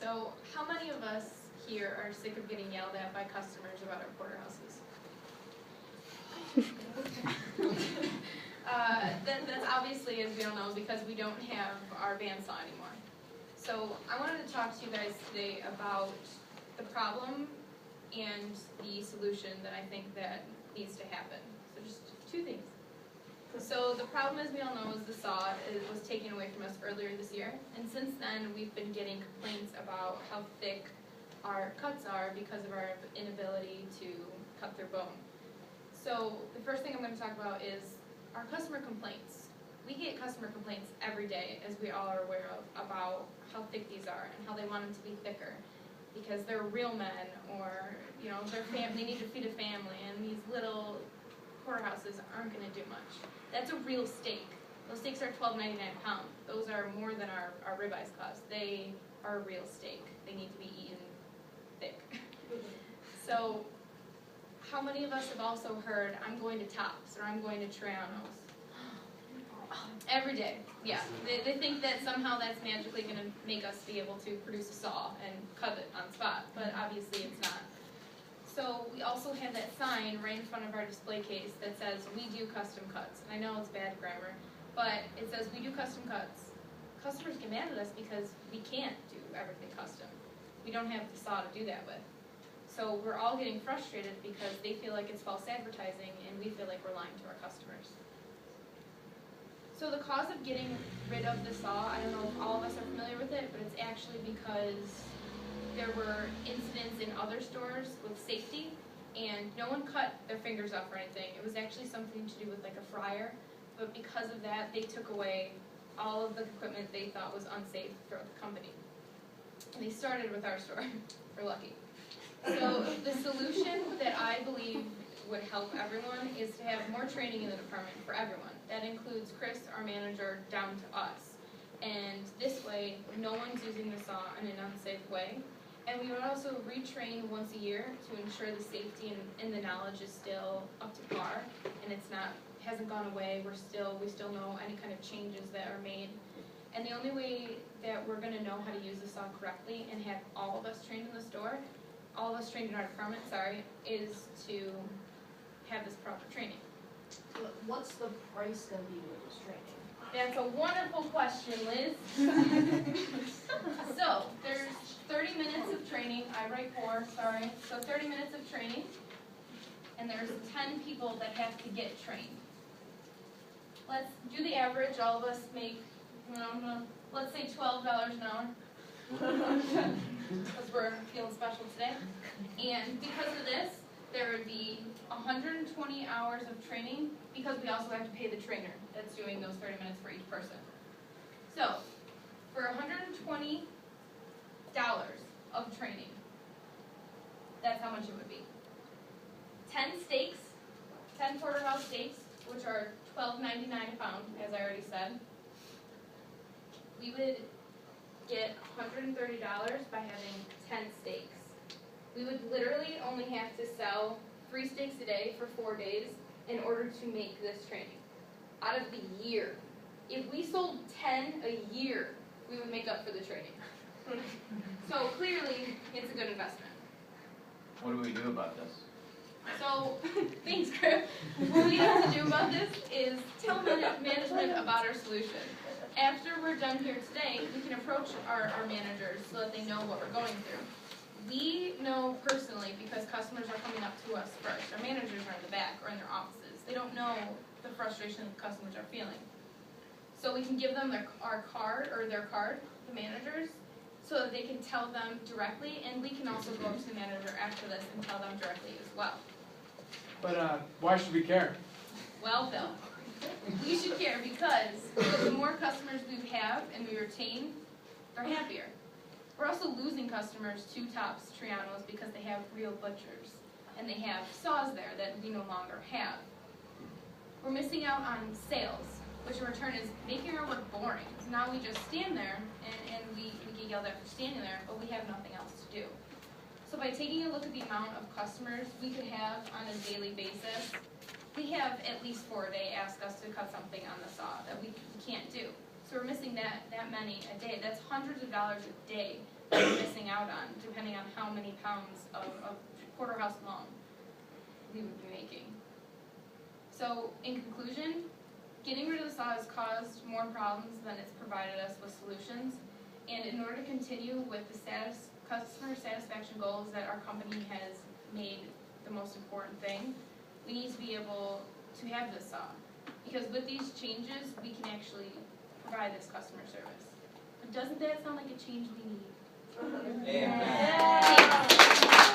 So how many of us here are sick of getting yelled at by customers about our porterhouses? That's obviously, as we all know, because we don't have our bandsaw anymore. So I wanted to talk to you guys today about the problem and the solution that I think that needs to happen. So just two things. So the problem, as we all know, is the saw was taken away from us earlier this year, and since then we've been getting complaints about how thick our cuts are because of our inability to cut through bone. So the first thing I'm going to talk about is our customer complaints. We get customer complaints every day, as we all are aware of, about how thick these are and how they want them to be thicker because they're real men, or they need to feed a family, and these little porterhouses aren't going to do much. That's a real steak. Those steaks are $12.99 a pound. Those are more than our ribeyes cost. They are a real steak. They need to be eaten thick. So how many of us have also heard, I'm going to Tops, or I'm going to Triano's? Every day, yeah. They think that somehow that's magically going to make us be able to produce a saw and cut it on spot, but obviously it's not. So we also have that sign right in front of our display case that says, we do custom cuts. And I know it's bad grammar, but it says we do custom cuts. Customers get mad at us because we can't do everything custom. We don't have the saw to do that with. So we're all getting frustrated because they feel like it's false advertising and we feel like we're lying to our customers. So the cause of getting rid of the saw, I don't know if all of us are familiar with it, but it's actually because there were incidents in other stores with safety, and no one cut their fingers off or anything. It was actually something to do with like a fryer, but because of that, they took away all of the equipment they thought was unsafe throughout the company. And they started with our store. We're lucky. So the solution that I believe would help everyone is to have more training in the department for everyone. That includes Chris, our manager, down to us. And this way, no one's using the saw in an unsafe way. And we would also retrain once a year to ensure the safety and the knowledge is still up to par, and hasn't gone away. We still know any kind of changes that are made. And the only way that we're going to know how to use the saw correctly and have all of us trained in the store, all of us trained in our department, is to have this proper training. What's the price going to be with this training? That's a wonderful question, Liz. So, there's 30 minutes of training. I write 4, sorry. So 30 minutes of training, and there's 10 people that have to get trained. Let's do the average. All of us make, let's say $12 an hour, because we're feeling special today. And because of this, there would be 120 hours of training, because we also have to pay the trainer that's doing those 30 minutes for each person. So, for $120 of training, that's how much it would be. 10 steaks, 10 porterhouse steaks, which are $12.99 a pound, as I already said. We would get $130 by having 10 steaks. We would literally only have to sell 3 steaks a day for 4 days in order to make this training. Out of the year. If we sold 10 a year, we would make up for the training. So clearly, it's a good investment. What do we do about this? So, thanks, Chris. What we have to do about this is tell management about our solution. After we're done here today, we can approach our managers so that they know what we're going through. We know personally because customers are coming up to us first. Our managers are in the back or in their offices. They don't know the frustration the customers are feeling. So we can give them our card, or their card, the managers, so that they can tell them directly, and we can also go up to the manager after this and tell them directly as well. But why should we care? Well, Phil, we should care because the more customers we have and we retain, they're happier. We're also losing customers to Tops, Triano's, because they have real butchers, and they have saws there that we no longer have. We're missing out on sales, which in return is making our work boring. So now we just stand there, and we get yelled at for standing there, but we have nothing else to do. So by taking a look at the amount of customers we could have on a daily basis, we have at least 4 a day ask us to cut something on the saw that we can't do. So we're missing that many a day. That's hundreds of dollars a day we're missing out on, depending on how many pounds of porterhouse long we would be making. So, in conclusion, getting rid of the saw has caused more problems than it's provided us with solutions. And in order to continue with the customer satisfaction goals that our company has made the most important thing, we need to be able to have this saw. Because with these changes, we can actually provide this customer service. But doesn't that sound like a change we need? Yeah. Thanks.